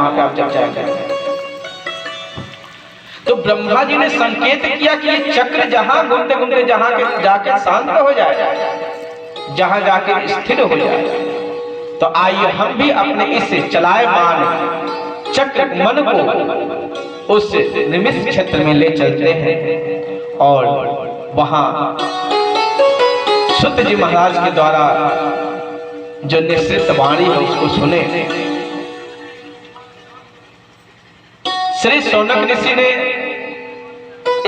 वहां पे आप जब जाएंगे। तो ब्रह्मा जी ने संकेत किया कि ये चक्र जहां घूमते घूमते जहां जाके शांत हो जाए, जहां जाके स्थिर हो जाए, तो आइए हम भी अपने इस चलायमान चक्र मन को उस निमिष क्षेत्र में ले चलते हैं और वहां सुत जी महाराज के द्वारा जो निश्चित वाणी है उसको सुने। श्री शौनक ऋषि ने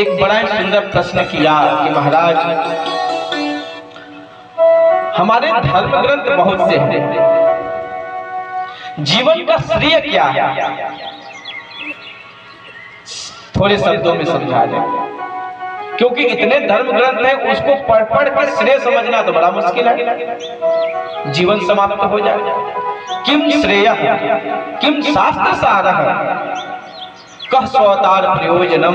एक बड़ा ही सुंदर प्रश्न किया कि महाराज, हमारे धर्म ग्रंथ बहुत से हैं, जीवन का श्रेय क्या है? थोड़े शब्दों में समझा दें, क्योंकि इतने धर्म ग्रंथ हैं, उसको पढ़ पढ़ के श्रेय समझना तो बड़ा मुश्किल है, जीवन समाप्त हो जाए। किम श्रेय किम शास्त्र सारः कह स्वावतार प्रयोजनम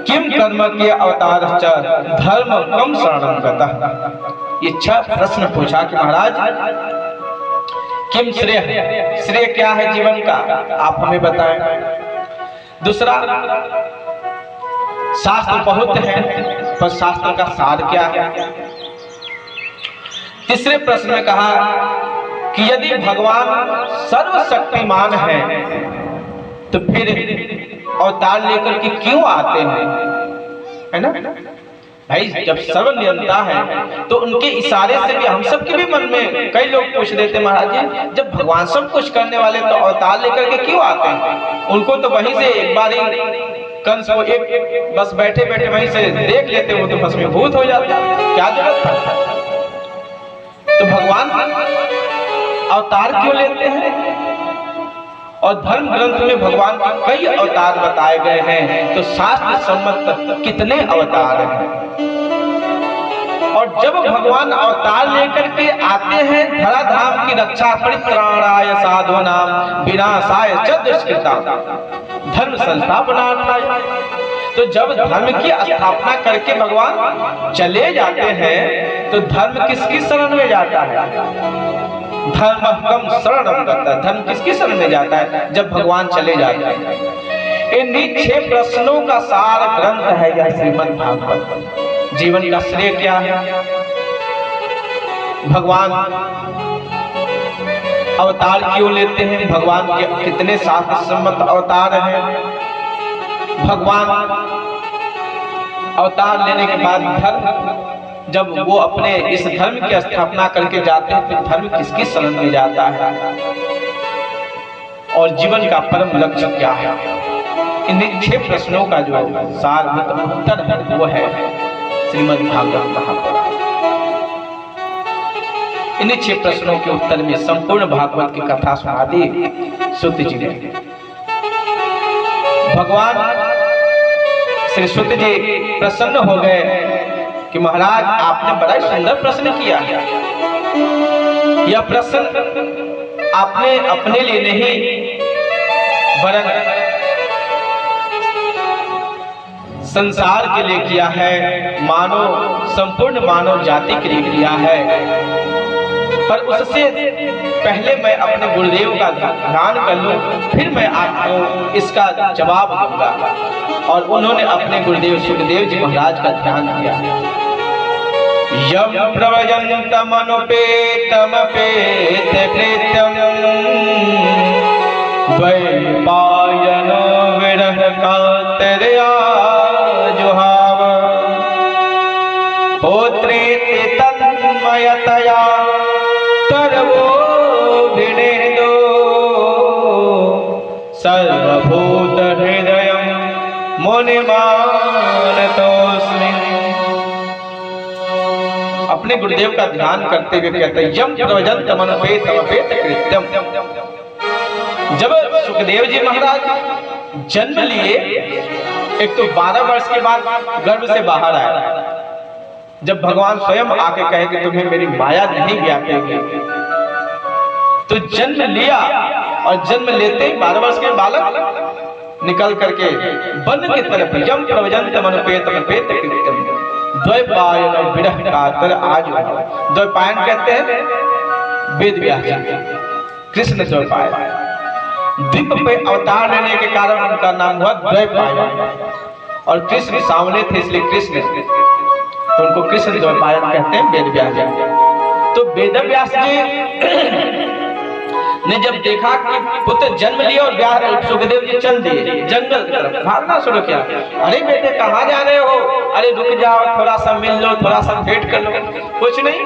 किम कर्म के अवतार च धर्म कम शरणं गतः। ये 6 प्रश्न पूछा कि महाराज किम श्रेय, श्रेय क्या है जीवन का, आप हमें बताएं। दूसरा, शास्त्र बहुत है पर शास्त्र का सार क्या है। तीसरे प्रश्न में कहा कि यदि भगवान सर्वशक्तिमान है तो फिर अवतार लेकर के क्यों आते हैं, है ना भाई? जब सर्वनियंता है तो उनके इशारे से भी हम सब के भी मन में कई लोग पूछ देते महाराज जी, जब भगवान सब कुछ करने वाले तो अवतार लेकर के क्यों आते हैं? उनको तो वहीं से एक बार कंस को एक बस बैठे बैठे वहीं से देख लेते, वो तो भस्मीभूत हो जाता, क्या जरूरत था? तो भगवान अवतार क्यों लेते हैं? और धर्म ग्रंथ में भगवान के कई अवतार बताए गए हैं, तो शास्त्र सम्मत कितने अवतार हैं? और जब भगवान अवतार लेकर के आते हैं धराधाम की रक्षा, परित्राणाय साधूनां विनाशाय च दुष्कृतां धर्म संस्थापनार्थाय, तो जब धर्म की स्थापना करके भगवान चले जाते हैं तो धर्म किसकी शरण में जाता है? धर्म कम शरणं गतः, धर्म किसकी शरण में जाता है जब भगवान चले जाते हैं। इन 6 प्रश्नों का सार ग्रंथ है यह श्रीमद् भागवत। जीवन का श्रेय क्या है? भगवान अवतार क्यों लेते हैं? भगवान के कितने शास्त्र सम्मत अवतार हैं? भगवान अवतार लेने के बाद धर्म जब वो अपने इस धर्म की स्थापना करके जाते हैं तो धर्म किसकी शरण में जाता है? और जीवन का परम लक्ष्य क्या है? इन 6 प्रश्नों का जो सारभूत उत्तर है वो है श्रीमद् भागवत महापुराण। इन 6 प्रश्नों के उत्तर में संपूर्ण भागवत की कथा सुना दी सुत जी ने। भगवान श्री सुत जी प्रसन्न हो गए कि महाराज आपने बड़ा सुंदर प्रश्न किया। यह प्रश्न आपने अपने लिए नहीं वरन संसार के लिए किया है, मानव संपूर्ण मानव जाति के लिए किया है। पर उससे पहले मैं अपने गुरुदेव का ध्यान कर लूं, फिर मैं आपको इसका जवाब दूंगा। और उन्होंने अपने गुरुदेव सुखदेव जी महाराज का ध्यान किया। यम प्रवयन्तम अनुपेतम पेत कृत्यम द्वैपायनो विरह कातरया जुहाव पुत्रेति तन्मयतया तरवो भिनेदो सर्वभूत हृदयं मुनिमानतोऽस्मि। अपने गुरुदेव का ध्यान करते हुए कहते हैं यम प्रवजन्तम अनुपेतम पेत कृत्यम। जब सुखदेव जी महाराज जन्म लिए, एक तो 12 वर्ष के बाद गर्भ से बाहर आए, जब भगवान स्वयं आके कहे कि तुम्हें मेरी माया नहीं व्यापेगी, तो जन्म लिया और जन्म लेते ही 12 वर्ष के बालक निकल करके वन की तरफ यम प्रवजन्तम अनुपेतम पेत कृत्यम द्वैपायन विरह कातर आज। द्वैपायन कहते हैं वेद व्यास कृष्ण द्वैपायन। द्वीप पे अवतार लेने के कारण उनका नाम हुआ द्वैपायन। और कृष्ण सांवले थे इसलिए कृष्ण, तो उनको कृष्ण द्वैपायन कहते हैं वेद व्यास जी। तो वेद व्यास जी ने जब देखा कि पुत्र जन्म लिया और ब्याह, सुखदेव जी चल दिए जंगल की तरफ, भागना शुरू किया। अरे बेटे कहाँ जा रहे हो? अरे रुक जाओ, थोड़ा सा मिल लो, थोड़ा सा भेंट कर लो। कुछ नहीं,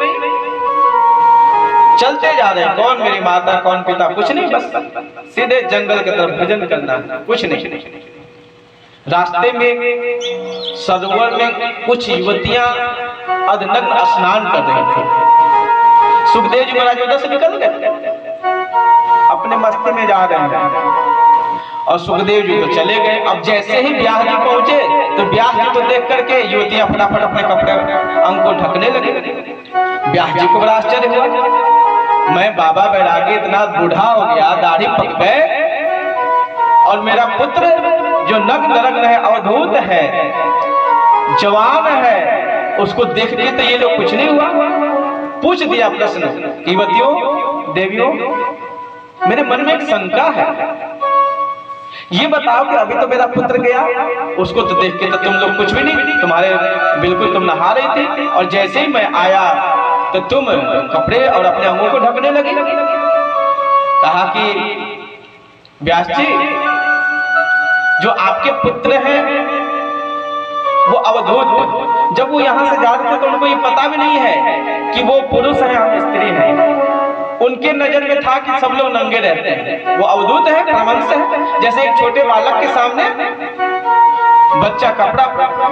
चलते जा रहे हैं। कौन मेरी माता कौन पिता, कुछ नहीं, बस सीधे जंगल की तरफ भजन करना, कुछ नहीं। रास्ते में सरोवर में कुछ युवतियां अधनग्न स्नान कर रही थी। सुखदेव जी महाराज उधर से निकल गए, अपने मस्ती में जा रहे हैं और सुखदेव जी तो चले गए। अब जैसे ही व्यास जी पहुंचे तो व्यास जी को देख करके युवतियां फटाफट अपने कपड़े अंग को ढकने लगे। व्यास जी को बड़ा आश्चर्य हुआ, मैं बाबा बैरागी इतना बूढ़ा हो गया, दाढ़ी पक गए, और मेरा पुत्र जो नग्न रंग है, अवधूत है, जवान है, उसको देख के तो ये लोग कुछ नहीं हुआ। पूछ दिया प्रश्न, युवतियों देवियों, मेरे मन में एक शंका है, ये बताओ कि अभी तो मेरा पुत्र गया, उसको तो देख के तो तुम लोग कुछ भी नहीं, तुम्हारे बिल्कुल तुम नहा रही थी, और जैसे ही मैं आया तो तुम कपड़े और अपने अंगों को ढकने लगे। कहा कि व्यास जी, जो आपके पुत्र हैं वो अवधूत, जब वो यहाँ से जा रहे थे तो उनको ये पता भी नहीं है कि वो पुरुष है हम स्त्री हैं। उनके नजर में था कि सब लोग नंगे रहते हैं, वो अवधूत है, परमंश है। जैसे एक छोटे बालक के सामने बच्चा कपड़ा,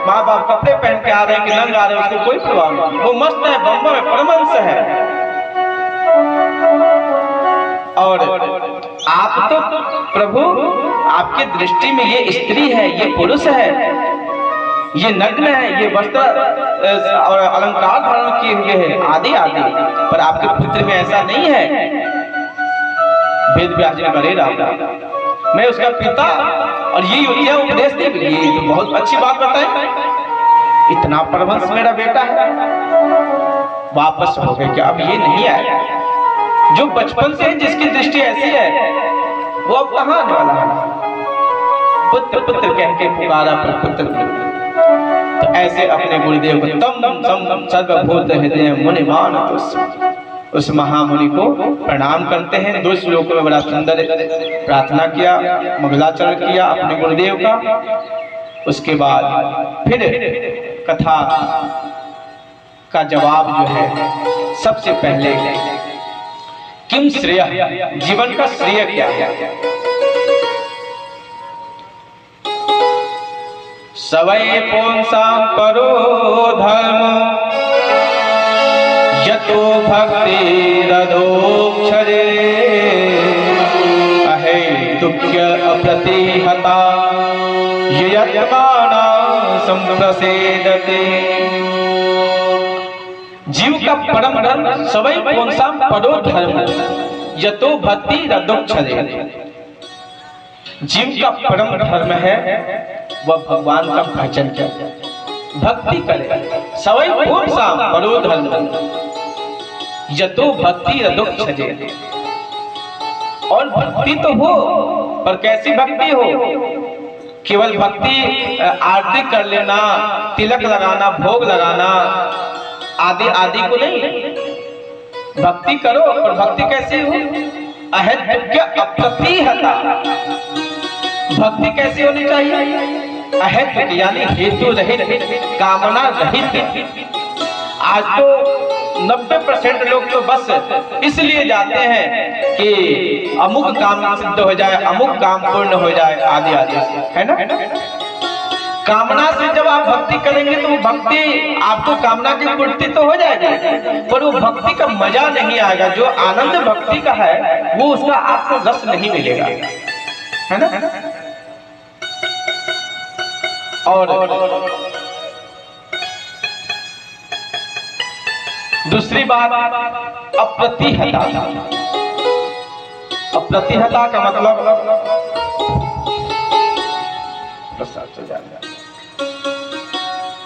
माँ बाप कपड़े पहन के आ रहे हैं कि नंग आ रहे हैं, उसको कोई प्रभाव नहीं, वो मस्त है, बम्बा में परमंश है। और आप तो प्रभु, आपकी दृष्टि में ये स्त्री है, ये पुरुष है, ये नग्न है, ये वस्त्र और अलंकार धारण किए हुए हैं, आदि आदि, पर आपके पुत्र में ऐसा नहीं है। वेद व्यास जी ने कहा, राम, मैं उसका पिता, और ये युवतियां उपदेश दे रही है, तो बहुत अच्छी बात बताए, इतना परमहंस मेरा बेटा है। वापस हो गए, क्या अब ये नहीं आया? जो बचपन से जिसकी दृष्टि ऐसी है वो अब कहाँ आने वाला है? पुत्र पुत्र कह के पुकारा, पर पुत्र पुत्र। तो ऐसे अपने गुरुदेव को तम तम सर्वभूत हृदय मुनिमान, उस महामुनि को प्रणाम करते हैं। 2 श्लोकों में बड़ा सुंदर प्रार्थना किया, मंगलाचरण किया अपने गुरुदेव का। उसके बाद फिर कथा का जवाब जो है, सबसे पहले किम श्रेय, जीवन का श्रेय क्या है? सवै पुंसां परो धर्म, यतो भक्तिरधोक्षरे, अहेतुक्य अप्रतिहता, यत्मानां संप्रसेदते। जीव का परम धर्म सवै पुंसां परो धर्म, यतो भक्तिरधोक्षरे। जीव का परम धर्म है वह भगवान का भजन करे, भक्ति करे। सवै पुंसां परो धर्म, यतो भक्तिरधोक्षरे। और भक्ति तो हो, पर कैसी भक्ति हो? केवल भक्ति आरती कर लेना, तिलक लगाना, भोग लगाना, आदि आदि को नहीं। भक्ति करो, पर भक्ति कैसी हो? अहेतुक्य अप्रतिहता। भक्ति कैसी होनी चाहिए? अहेतुक यानी हेतु रहित, कामना रहित। आज तो 90% लोग तो बस इसलिए जाते हैं कि अमुक काम सिद्ध हो जाए, अमुक काम पूर्ण हो जाए, आदि आदि, है ना? कामना से जब आप भक्ति करेंगे तो वो भक्ति आपको कामना की पूर्ति तो हो जाएगी, पर वो भक्ति का मजा नहीं आएगा। जो आनंद भक्ति का है वो उसका आपको रस नहीं मिलेगा, है ना? और दूसरी बात, अप्रतिहता। अप्रतिहता का मतलब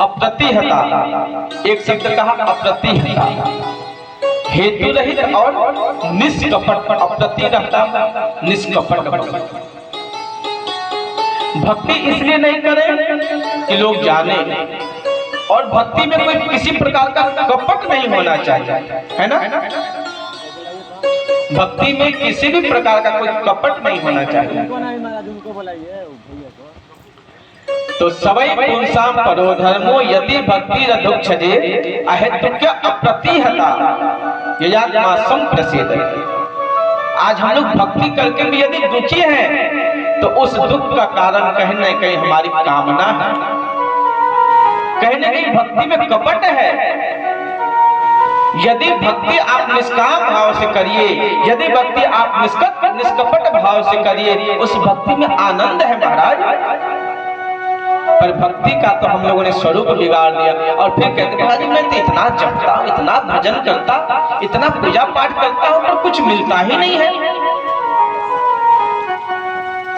अप्रतिहता, एक शब्द कहा अप्रतिहता। हेतु रहित और निष्कपट, अप्रति रहता निष्कपट भक्ति। भक्ति इसलिए नहीं करें कि लोग जाने, और भक्ति में कोई किसी प्रकार का कपट नहीं होना चाहिए, है ना। भक्ति में किसी भी प्रकार का कोई कपट नहीं होना चाहिए। तो सवै पुंसाम परो धर्मो यदि भक्ति रधुक्षजे अहेतुक्य अप्रतिहता ययात्मा संप्रसेद। आज हम लोग भक्ति करके भी यदि दुखी हैं तो उस दुख का कारण कहीं न कहीं हमारी कामना है, कहीं न कहीं भक्ति में कपट है। यदि भक्ति आप निष्काम भाव से करिए, यदि भक्ति आप निष्कपट भाव से करिए, उस भक्ति में आनंद है महाराज। पर भक्ति का तो हम लोगों ने स्वरूप बिगाड़ दिया, और फिर कहते महाराज मैं तो इतना जपता हूँ, इतना भजन करता, इतना पूजा पाठ करता हूँ, पर कुछ मिलता ही नहीं है।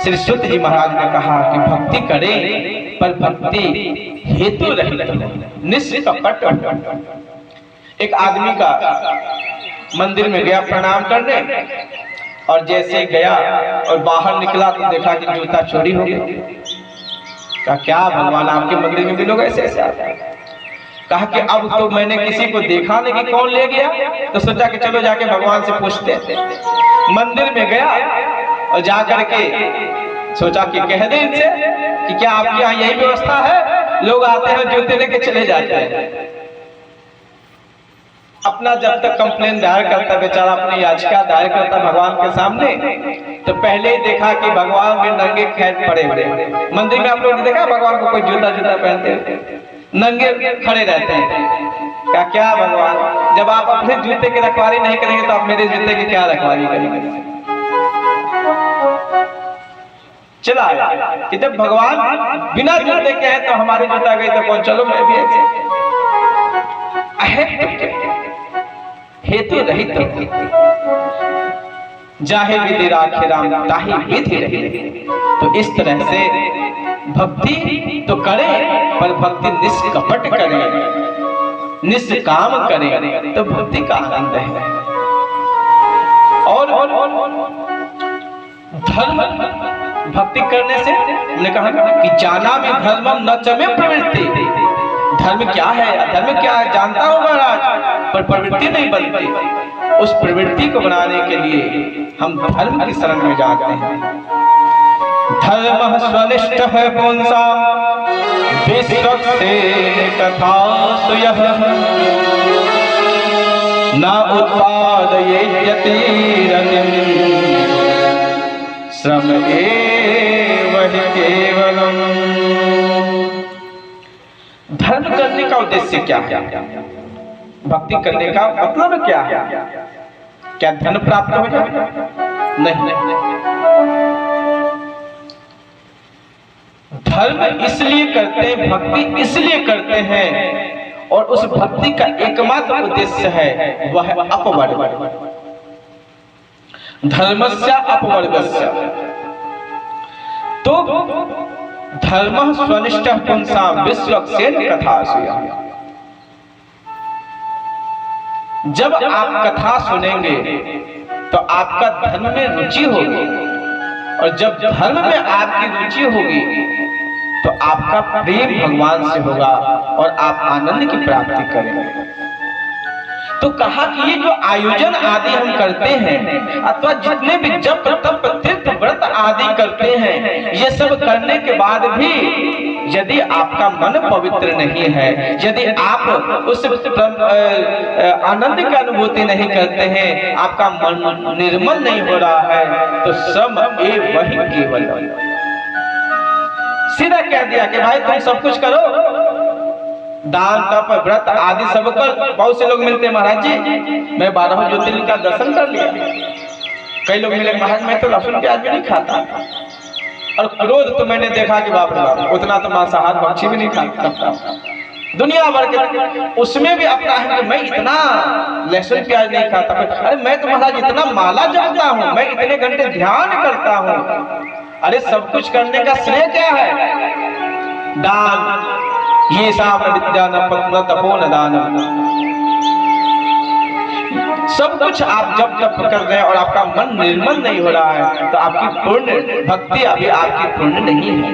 श्री सूत जी महाराज ने कहा कि भक्ति करें पर भक्ति हेतु रहित निष्कपट। एक आदमी का मंदिर में गया प्रणाम करने, और जैसे गया और बाहर निकला तो देखा कि जूता चोरी हो गया। कहा क्या भगवान आपके मंदिर में भी लोग ऐसे ऐसे आते हैं। कहा कि अब तो मैंने किसी को देखा नहीं कि कौन ले गया, तो सोचा कि चलो जाके भगवान से पूछते हैं। मंदिर में गया और जा करके सोचा कि कह दे इनसे कि क्या आपके यहाँ यही व्यवस्था है, लोग आते हैं जूते लेके चले जाते हैं। अपना जब तक कंप्लेन दायर करता बेचारा, अपनी याचिका दायर करता भगवान के सामने, तो पहले ही देखा कि भगवान भी नंगे खैर पड़े हुए। मंदिर में आप लोगों ने देखा भगवान को कोई जूता पहनते नंगे खड़े रहते हैं। क्या भगवान, जब आप अपने जूते की रखवाली नहीं करेंगे तो आप मेरे जूते की क्या रखवाली करेंगे। चला कि जब भगवान बिना जूते के हैं तो हमारे जूता गई तो कौन, चलो मैं भी ऐसे हेतु रहित जाहे विधि राखे राम ताहि विधि रहित। तो इस तरह से भक्ति तो करें पर भक्ति निष्कपट करें, निष्काम करें, तो भक्ति का आनंद है। और धर्म भक्ति करने से हमने कहा कि जाना में धर्मम न चमे प्रवृत्ति। धर्म क्या है, अधर्म क्या है जानता हूं महाराज, पर प्रवृत्ति नहीं बनती। उस प्रवृत्ति को बनाने के लिए हम धर्म की शरण में जाते हैं। धर्म स्वनिष्ठ है पुंसा विश्वक्सेन तथा सुयः न उत्पादयेति रतिम् श्रम एव हि केवलम्। धर्म करने का उद्देश्य क्या है, भक्ति करने का मतलब क्या है? क्या धन प्राप्त हो जाए? नहीं। धर्म इसलिए करते हैं, भक्ति इसलिए करते हैं, और उस भक्ति का एकमात्र उद्देश्य है वह अपवर्ग, धर्मस्य अपवर्गस्य। तो धर्म स्वनिष्ठ पुंसा विश्वक्सेन कथासुया। जब आप कथा सुनेंगे तो आपका धर्म में रुचि होगी, और जब धर्म में आपकी रुचि होगी तो आपका प्रेम भगवान से होगा और आप आनंद की प्राप्ति करेंगे। तो कहा कि ये जो आयोजन आदि हम करते हैं अथवा जितने भी जप तप तीर्थ व्रत आदि करते हैं, ये सब करने के बाद भी यदि आपका मन पवित्र नहीं है, यदि आप उस आनंद की अनुभूति नहीं करते हैं, आपका मन निर्मल नहीं हो रहा है, तो सम एव वही केवल। सीधा कह दिया कि भाई तुम सब कुछ करो, दान तप व्रत आदि सब कर। बहुत से लोग मिलते हैं महाराज जी मैं 12 ज्योतिर्लिंग का दर्शन कर लिया। कई लोग मिले महाराज मैं तो लहसुन प्याज भी नहीं खाता, और क्रोध तो मैंने देखा कि बाप रे बाप उतना तो मांसाहार पक्षी भी नहीं खाता, दुनिया भर के उसमें भी अपना है कि मैं इतना लहसुन प्याज नहीं खाता। अरे मैं तो महाराज इतना माला जपता हूँ, मैं इतने घंटे ध्यान करता हूँ। अरे सब कुछ करने का श्रेय क्या है? दान ये साम विद्या न तपो न दान। सब कुछ आप जब जब कर रहे हैं और आपका मन निर्मल नहीं हो रहा है तो आपकी पूर्ण भक्ति अभी आपकी पूर्ण नहीं है।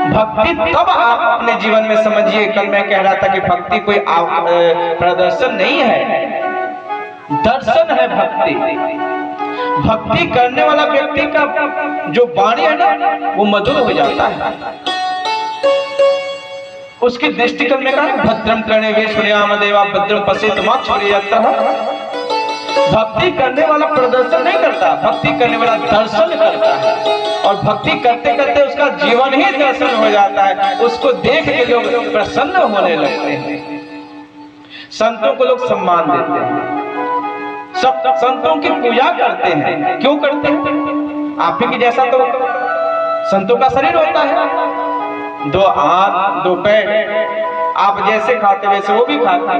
भक्ति तब आप अपने जीवन में समझिए। कल मैं कह रहा था कि भक्ति कोई प्रदर्शन नहीं है, दर्शन है भक्ति। भक्ति करने वाला व्यक्ति का जो वाणी है ना वो मधुर हो जाता है। उसकी दृष्टिकोण में कहा भद्रम करने वे सूर्याम देवा भद्रम पश्येत मा छुरियत्तः। भक्ति करने वाला प्रदर्शन नहीं करता, भक्ति करने वाला दर्शन करता है। और भक्ति करते करते उसका जीवन ही दर्शन हो जाता है। उसको देख के लोग प्रसन्न होने लगते हैं। संतों को लोग सम्मान देते हैं, सब संतों की पूजा करते हैं। क्यों करते हैं? आप ही की जैसा तो संतों का शरीर होता है, दो हाथ दो पैर, आप जैसे खाते वैसे वो भी खाते।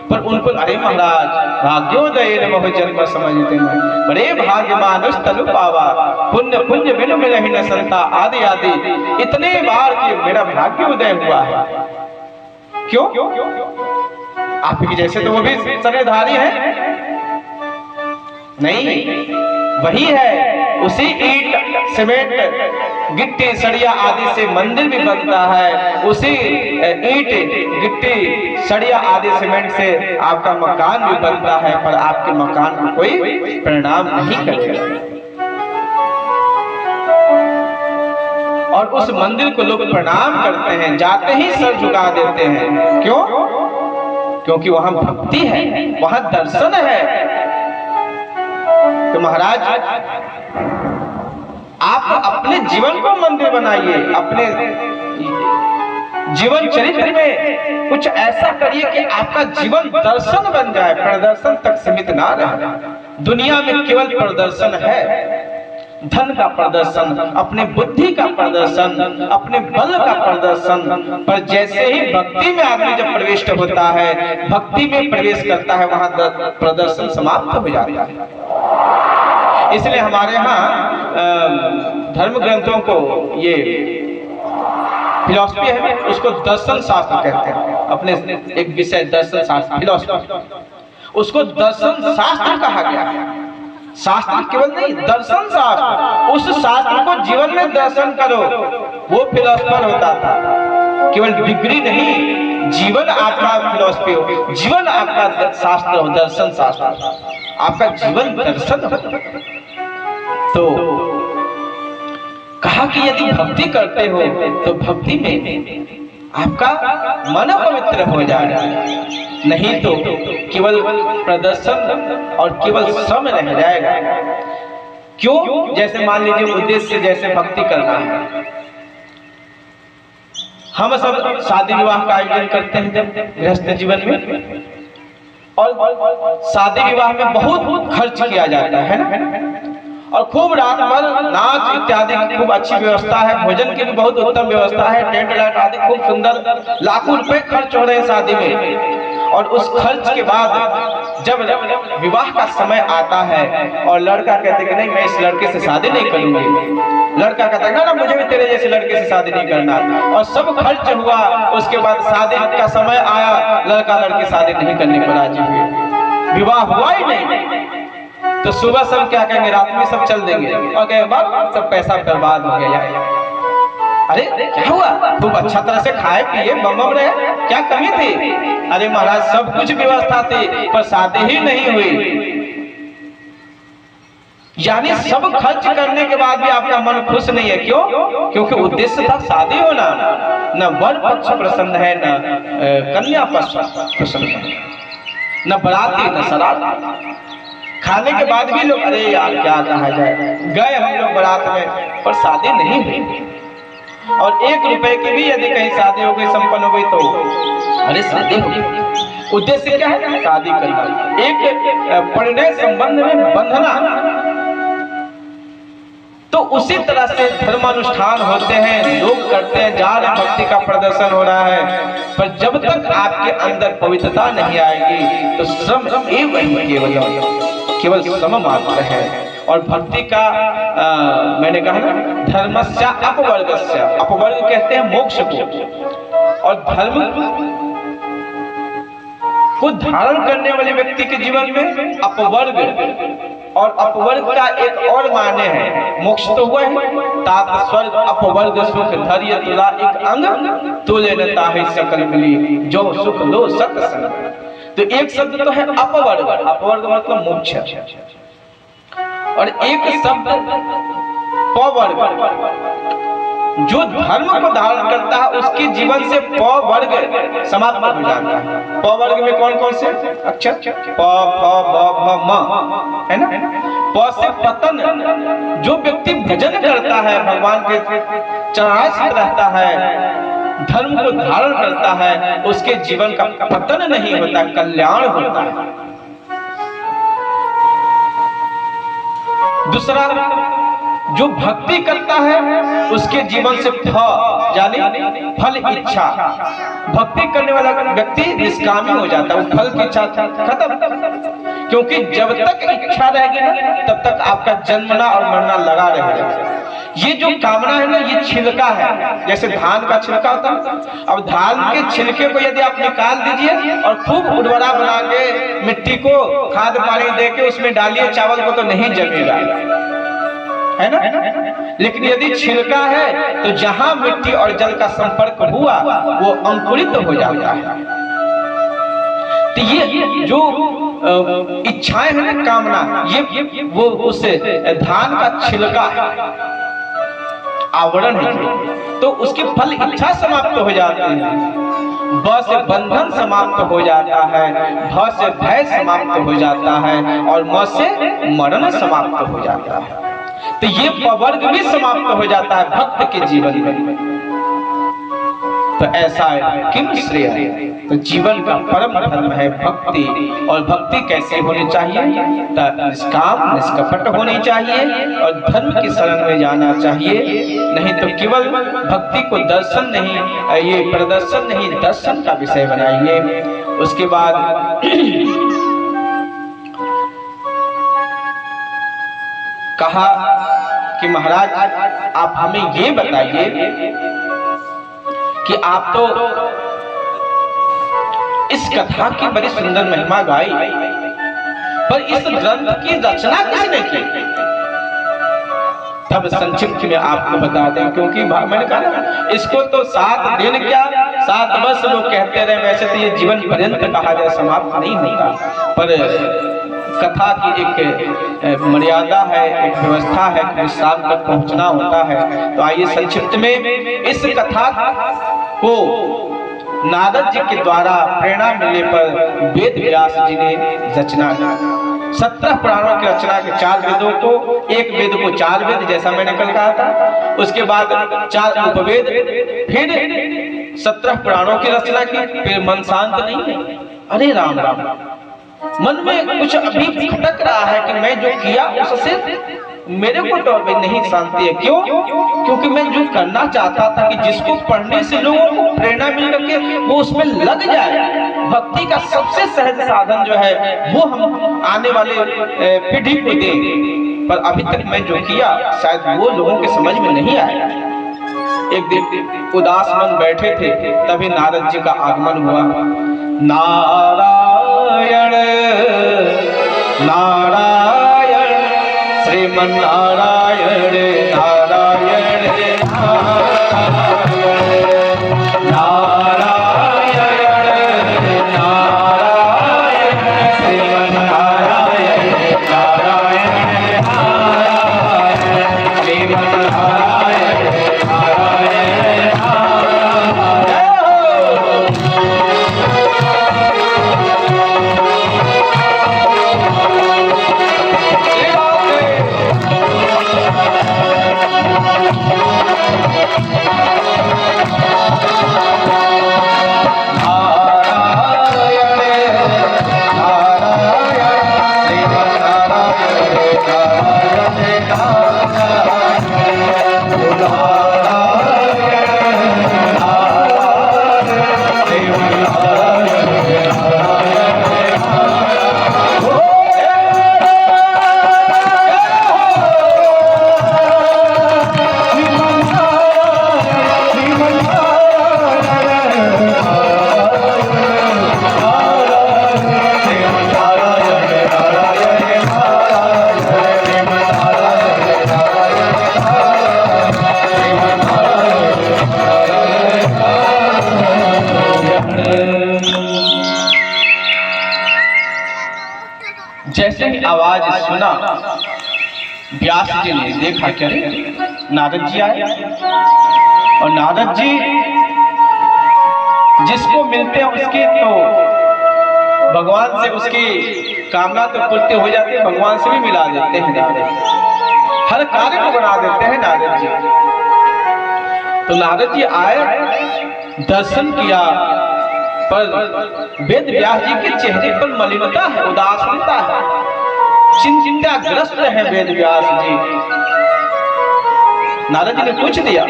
पर उनको अरे महाराज भाग्योदय नमः जन्म समझते हैं, बड़े भाग्य मानुष तनु पावा, पुण्य पुण्य बिनु मिलहि न संता आदि आदि। इतने बार कि मेरा भाग्योदय हुआ है। क्यों? आप ही जैसे तो वो भी शरीरधारी है नहीं, वही है। उसी ईंट सीमेंट गिट्टी सरिया आदि से मंदिर भी बनता है। उसी ईंट गिट्टी सरिया आदि सीमेंट से आपका मकान भी बनता है, पर आपके मकान को कोई प्रणाम नहीं करेगा। और उस मंदिर को लोग प्रणाम करते हैं, जाते ही सर झुका देते हैं। क्यों? क्योंकि वहां भक्ति है, वहां दर्शन है। तो महाराज आप अपने जीवन को मंदिर बनाइए, अपने जीवन चरित्र में कुछ ऐसा करिए कि आपका जीवन दर्शन बन जाए, प्रदर्शन तक सीमित ना रहे। दुनिया में केवल प्रदर्शन है, धन का प्रदर्शन, अपने बुद्धि का प्रदर्शन, अपने बल का प्रदर्शन। पर जैसे ही भक्ति में आदमी जब प्रविष्ट होता है, भक्ति में प्रवेश करता है, वहां प्रदर्शन समाप्त हो जाता है। इसलिए हमारे यहाँ धर्म ग्रंथों को ये फिलॉसफी है, उसको दर्शन शास्त्र कहते हैं। अपने एक विषय दर्शन शास्त्र, फिलॉसफी, उसको दर्शन शास्त्र कहा गया है। शास्त्र केवल नहीं, दर्शन शास्त्र। उस शास्त्र को जीवन में दर्शन करो, वो फिलॉसफर होता था। केवल डिग्री नहीं, जीवन आपका फिलॉसफी हो, जीवन आपका शास्त्र हो, दर्शन शास्त्र, आपका जीवन दर्शन हो। तो कहा कि यदि भक्ति करते हो तो भक्ति में आपका मन पवित्र हो जाएगा, नहीं तो केवल प्रदर्शन और केवल सम रह जाएगा। क्यों? जैसे मान लीजिए उद्देश्य जैसे भक्ति करना है, हम सब शादी विवाह का आयोजन करते हैं जब गृहस्थ जीवन में, और शादी विवाह में बहुत खर्च किया जाता है ना, और खूब रात भर नाच इत्यादि की खूब अच्छी व्यवस्था है, भोजन की भी बहुत उत्तम व्यवस्था है, टेंट लाइट आदि खूब सुंदर, लाखों रुपए खर्च हो रहे हैं शादी में। और उस खर्च के बाद जब विवाह का समय आता है और लड़का कहते कि नहीं मैं इस लड़के से शादी नहीं करूंगी, लड़का कहता है ना मुझे भी तेरे जैसे लड़के से शादी नहीं करना, और सब खर्च हुआ, उसके बाद शादी का समय आया, लड़का लड़की शादी नहीं करने को राजी हुए, विवाह हुआ ही नहीं। तो सुबह सब क्या कहेंगे, रात में सब चल देंगे और कहेंगे सब पैसा बर्बाद हो गया। अरे क्या हुआ? खूब अच्छा तरह से खाए पिए बम रहे, क्या कमी थी? अरे महाराज सब कुछ व्यवस्था थी पर शादी ही नहीं हुई। यानी सब खर्च करने के बाद भी आपका मन खुश नहीं है। क्यों? क्योंकि उद्देश्य था शादी होना। न वर पक्ष प्रसन्न है, न कन्या पक्ष प्रसन्न है, न बराती न सराती। खाने के बाद भी लोग अरे यार क्या कहा जाए, गए हम लोग बारात में पर शादी नहीं हुई। और 1 रुपए की भी यदि कहीं शादी हो गई, संपन्न हो गई, तो अरे शादी हो गई। उद्देश्य क्या है? शादी करना, एक परिणय संबंध में बंधना। तो उसी तरह से धर्मानुष्ठान होते हैं, लोग करते हैं, जा रहे भक्ति का प्रदर्शन हो रहा है, पर जब तक आपके अंदर पवित्रता नहीं आएगी तो श्रम केवल श्रम मात्र है। और भक्ति का मैंने कहा ना, धर्मस्य अपवर्गस्य, अपवर्ग कहते हैं मोक्ष को, और धर्म को धारण करने वाले व्यक्ति के जीवन में अपवर्ग, और अपवर्ग का एक और माने है, मोक्ष तो हुआ है, तात स्वर्ग अपवर्ग सुख धैर्य तुला एक अंग तुले नता है सकल मिली जो सुख लो सत्संग। तो एक शब्द तो है अपवर्ग, अपवर्ग मतलब मोक्ष, और एक शब्द पवर्ग, जो धर्म को धारण करता है उसके जीवन से पवर्ग समाप्त हो जाता है। पवर्ग में कौन कौन से अक्षर? प फ ब भ म, है ना। प से पतन, जो व्यक्ति भजन करता है, भगवान के चरणाश्रित रहता है, धर्म को धारण करता है, उसके जीवन का पतन नहीं होता, कल्याण होता है। दूसरा, जो भक्ति करता है उसके जीवन से फल इच्छा, भक्ति करने वाला व्यक्ति निष्कामी हो जाता है, वो फल की इच्छा खत्म, क्योंकि जब तक इच्छा रहेगी ना तब तक आपका जन्मना और मरना लगा रहेगा। ये जो कामना है ना, ये छिलका है, जैसे धान का छिलका होता है। अब धान के छिलके को यदि आप निकाल दीजिए और खूब उर्वरा बना के मिट्टी को खाद पानी दे के उसमें डालिए चावल को, तो नहीं जमेगा, है ना। लेकिन यदि छिलका है तो जहां मिट्टी और जल का संपर्क हुआ वो अंकुरित हो जाता है। तो ये जो इच्छाएं हैं ना, कामना, ये वो उस धान का छिलका है, आवरण है, तो उसके फल इच्छा समाप्त हो जाते हैं। ब से बंधन समाप्त हो जाता है, भ से भय समाप्त हो जाता है, और म से मरण समाप्त हो जाता है। तो ये पवर्ग भी समाप्त हो जाता है भक्त के जीवन में। तो ऐसा है किम श्रेय, तो जीवन का परम धर्म है भक्ति। और भक्ति कैसे होनी चाहिए? निष्काम निष्कपट होनी चाहिए और धर्म की शरण में जाना चाहिए। नहीं तो केवल भक्ति को दर्शन नहीं, ये प्रदर्शन नहीं, दर्शन का विषय बनाइए। उसके बाद कहा कि महाराज आप हमें ये बताइए कि आप तो इस कथा की बड़ी सुंदर महिमा गाई, पर इस ग्रंथ की रचना किसने की? तब संक्षिप्त में आपको बता दें, क्योंकि मैंने कहा ना, इसको तो 7 दिन क्या 7 वर्ष लोग कहते रहे, वैसे तो ये जीवन पर्यंत कहा जाए समाप्त नहीं होगा, पर कथा की एक मर्यादा है, एक व्यवस्था है कि विश्राम तक पहुंचना होता है। तो आइए संक्षिप्त में इस कथा को नारद जी के द्वारा प्रेरणा मिलने पर वेद व्यास जी ने रचना की। 17 पुराणों की रचना के, 4 वेदों को, एक वेद को 4 वेद जैसा मैंने कल कहा था, उसके बाद 4 उपवेद, फिर 17 पुराणों की रचना की। फिर मन शांत नहीं है, अरे राम राम, मन में कुछ अभी खटक रहा है कि मैं जो किया उससे मेरे को तो अभी नहीं शांति है। क्यों? क्योंकि मैं जो करना चाहता था कि जिसको पढ़ने से लोगों को प्रेरणा मिल करके वो उसमें लग जाए, भक्ति का सबसे सहज साधन जो है वो हम आने वाले पीढ़ी को दें, पर अभी तक मैं जो किया शायद वो लोगों के समझ में नहीं आया। एक दिन उदास मन बैठे थे, तभी नारद जी का आगमन हुआ। नारायण नारायण श्रीमन नारायण नारायण नारायण नारायण श्रीमन नारायण नारायण श्रीमन नारायण नारायण जैसे ही आवाज सुना, व्यास जी ने देखा क्या नारद जी आए। और नारद जी जिसको मिलते हैं उसकी तो भगवान से उसकी कामना तो पूर्ति हो जाती है, भगवान से भी मिला देते हैं नारद, हर कार्य को बना देते हैं नारद जी। तो नारद जी आए, दर्शन किया, पर वेद व्यास जी के चेहरे पर मलिनता है, उदासीनता है, चिंताग्रस्त है वेद व्यास जी। नारद जी ने पूछ दिया,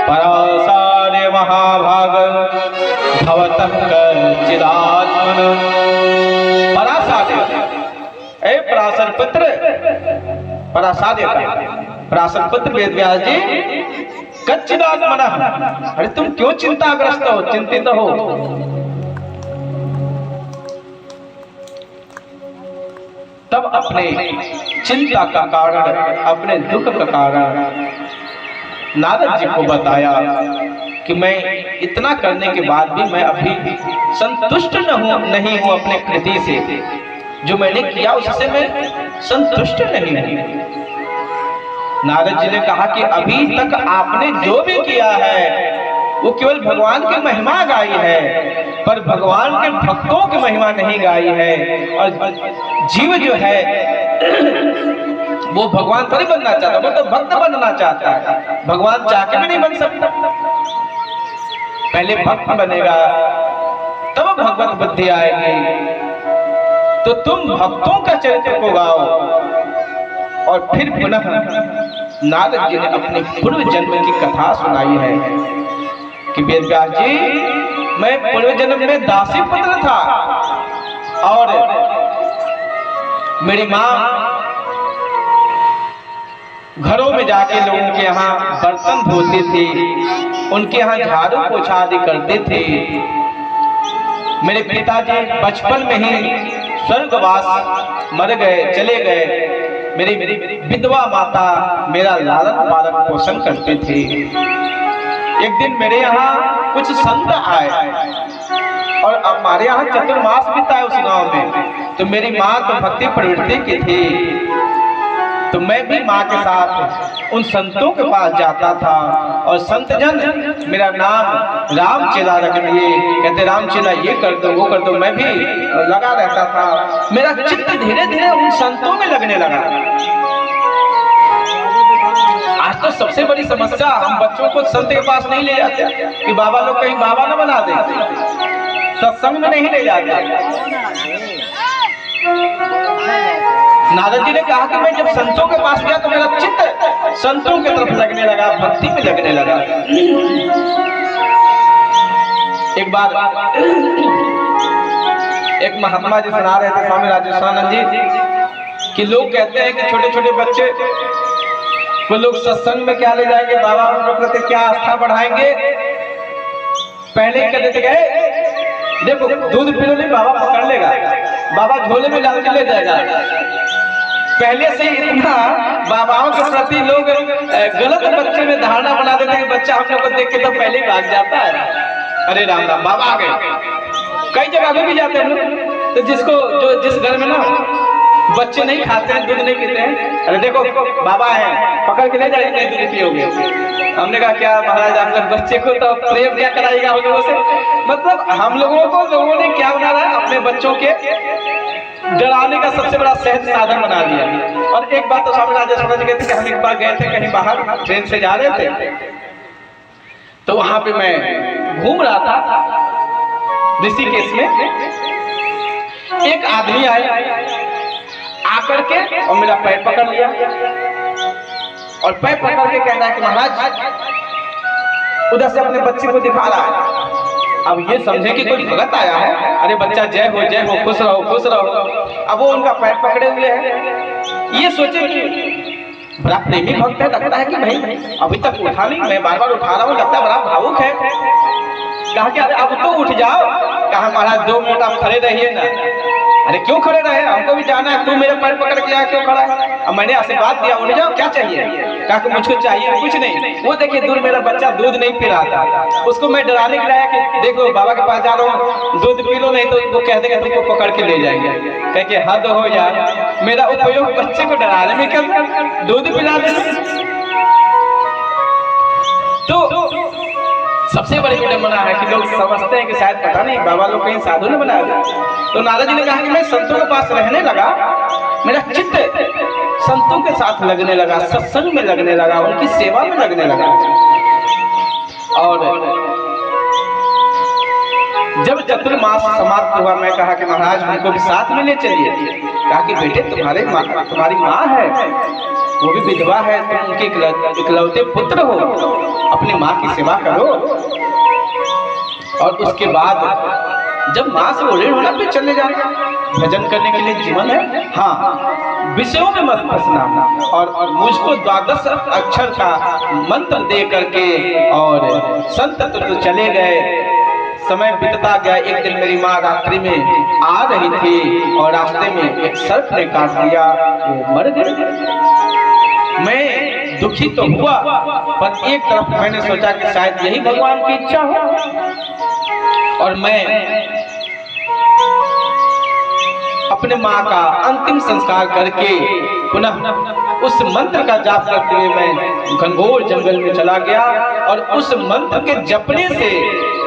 परासारे महाभाग भवतः कच्चिदात्मन। परासारे, ए पराशर पुत्र, परासारे पराशर पुत्र वेद व्यास जी, कच्चिदात्मन, अरे तुम क्यों चिंताग्रस्त हो, चिंतित हो? तब अपने चिंता का कारण, अपने दुख का कारण नारद जी को बताया कि मैं इतना करने के बाद भी मैं अभी संतुष्ट नहीं हूं अपने कृति से, जो मैंने किया उससे मैं संतुष्ट नहीं हूं। नारद जी ने कहा कि अभी तक आपने जो भी किया है वो केवल भगवान की महिमा गाई है, पर भगवान के भक्तों की महिमा नहीं गाई है। और जीव जो है वो भगवान थोड़ी बनना चाहता, वो तो भक्त बनना चाहता है, भगवान चाह के भी नहीं बन सकता। पहले भक्त बनेगा तब भगवत बुद्धि आएगी। तो तुम भक्तों का चरित्र को गाओ। और फिर पुनः नारद जी ने अपने पूर्व जन्म की कथा सुनाई है कि वेद व्यास जी, मैं पूर्व जन्म में दासी पुत्र था और मेरी माँ घरों में जाके लोगों के यहाँ बर्तन धोती थी, उनके यहाँ झाड़ू पोछा आदि करते थे। मेरे पिताजी बचपन में ही स्वर्गवास मर गए, चले गए। मेरी विधवा माता मेरा लालन पालन पोषण करते थे। एक दिन मेरे यहाँ कुछ संत आए और हमारे यहाँ चतुर्मास बीता है उस गांव में। तो मेरी माँ तो भक्ति प्रवृत्ति की थी, तो मैं भी माँ के साथ उन संतों के पास जाता था और संत जन मेरा नाम रामचेला रख दिए, कहते रामचेला ये कर दो वो कर दो, मैं भी लगा रहता था। मेरा चित्त धीरे धीरे उन संतों में लगने लगा। आज तो सबसे बड़ी समस्या, हम बच्चों को संत के पास नहीं ले जाते कि बाबा लोग कहीं बाबा न बना दे, सत्संग में नहीं ले जाते। नारद जी ने कहा कि मैं जब संतों के पास गया तो मेरा चित्त संतों की तरफ लगने लगा, भक्ति में लगने लगा। एक बार एक महात्मा जी सुना रहे थे, स्वामी राजेश्वरानंद जी, कि लोग कहते हैं कि छोटे छोटे बच्चे वो लोग सत्संग में क्या ले जाएंगे, बाबा उनके प्रति क्या आस्था बढ़ाएंगे। पहले कहते थे गए देखो दूध पी लो, नहीं बाबा पकड़ लेगा, बाबा झोले में डाल के ले जाएगा। पहले से इतना बाबाओं के प्रति लोग गलत बच्चे में धारणा बना देते हैं, बच्चा हम लोग को देख के तो पहले ही भाग जाता है, अरे राम राम बाबा आ गए। कई जगह में भी जाते हैं तो जिस घर में ना बच्चे नहीं खाते हैं, दूध नहीं पीते हैं, अरे देखो बाबा है, पकड़ के ले जाइए, नहीं दूध पियोगे। हमने कहा क्या महाराज आप लोग बच्चे को तो प्रेम क्या कराएगा हम लोगों से। मतलब हम लोगों को लोगों ने क्या बना रहा है, अपने बच्चों के डराने का सबसे बड़ा सहज साधन बना दिया। और एक बात तो स्वामी राजेश्वर जी कहते कि हम एक बार गए थे कहीं बाहर, ट्रेन से जा रहे थे, तो वहां पे मैं घूम रहा था ऋषिकेश में। एक आदमी आए, आकर के और मेरा पैर पकड़ लिया और पैर पकड़ के कह रहा है कि महाराज, उधर से अपने बच्चे को दिखा रहा है। अब ये समझे कि कोई भगत आया है, अरे बच्चा जय हो खुश रहो खुश रहो। अब वो उनका पैर पकड़े हुए हैं, ये सोचे कि बड़ा प्रेमी भक्त है, लगता है कि भाई अभी तक उठा नहीं, मैं बार बार उठा रहा हूँ, लगता है बड़ा भावुक है। कहा कि अरे अब तो उठ जाओ। कहा महाराज 2 मिनट आप खड़े रहिए ना। अरे क्यों खड़े रहे, हमको भी जाना है, तू मेरे पैर पकड़ के आया क्यों खड़ा है। अब मैंने आशीर्वाद दिया, उठ जाओ, क्या चाहिए। कहा कि मुझको चाहिए कुछ नहीं। वो देखिए दूर मेरा बच्चा दूध नहीं पी रहा था, उसको मैं डराने के लाया कि देखो बाबा के पास जा रहा हूँ, दूध पी लो नहीं तो वो कह देंगे तुमको पकड़ के ले जाएंगे। कह के हद हो यार, मेरा उपयोग बच्चे को डराने में कर, दूध पिलाने में। तो सबसे बड़ी विडंबना है कि लोग समझते हैं कि शायद पता नहीं बाबा लोग कहीं साधु ने बनाया था। तो नारद जी ने कहा कि मैं संतों के पास रहने लगा, मेरा चित्त संतों के साथ लगने लगा, सत्संग में लगने लगा, उनकी सेवा में लगने लगा। और जब चतुर्मास समाप्त हुआ, मैं कहा कि महाराज हमको भी साथ में ले चलिए। कहा कि बेटे तुम्हारी माँ है, वो भी विधवा है, तुम उनके इकलौते पुत्र हो, अपनी माँ की सेवा करो। और उसके बाद जब माँ से ऋण होना फिर चले जाना, भजन करने के लिए जीवन है। हाँ, विषयों में मत फंसना। और मुझको 12 अक्षर का मंत्र दे करके और संत तो चले गए। समय बीतता गया। एक दिन मेरी माँ रात्रि में आ रही थी और रास्ते में एक सर्प ने काट दिया, वो मर गई। मैं दुखी तो हुआ, पर एक तरफ मैंने सोचा कि शायद यही भगवान की इच्छा हो। और मैं अपने माँ का अंतिम संस्कार करके पुनः उस मंत्र का जाप करते हुए मैं घनघोर जंगल में चला गया। और उस मंत्र के जपने से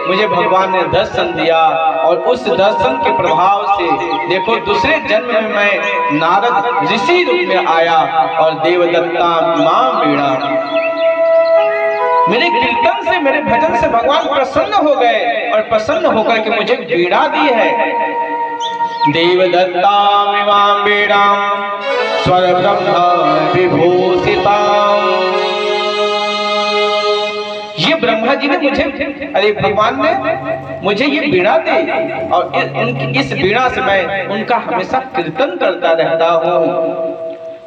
मुझे भगवान ने दर्शन दिया। और उस दर्शन के प्रभाव से देखो दूसरे जन्म में मैं नारद ऋषि रूप में आया और देवदत्ता मां बीड़ा। मेरे कीर्तन से, मेरे भजन से भगवान प्रसन्न हो गए और प्रसन्न होकर के मुझे बीड़ा दी है। देवदत्ता विवां बीड़ां स्वर ब्रह्म विभूषिता। ये ब्रह्मा जी ने मुझे, अरे भगवान ने मुझे ये बीड़ा दी और इस बीड़ा से मैं उनका हमेशा कीर्तन करता रहता हूँ।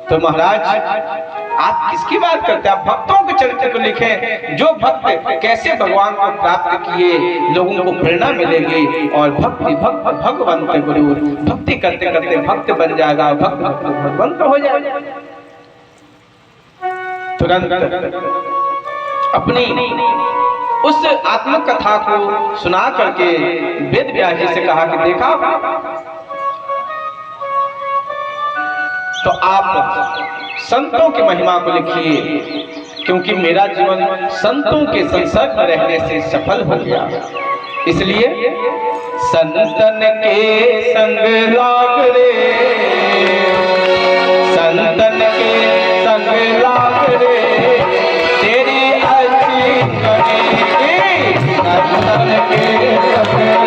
तो महाराज आप किसकी बात करते हैं? आप भक्तों के चरित्र को लिखें। जो भक्त कैसे भगवान को प्राप्त किए, लोगों को प्रेरणा मिलेगी और भगवंत गुरु, भक्ति करते करते भक्त बन जाएगा, भक्त भगवंत हो जाएगा। तुरंत अपनी उस आत्मकथा को सुना करके वेद व्यास जी से कहा कि देखा, तो आप संतों की महिमा को लिखिए, क्योंकि मेरा जीवन संतों के संसर्ग में रहने से सफल हो गया। इसलिए संतन के संग लाग रे, संतन के संग लाग रे, तेरी अच्छी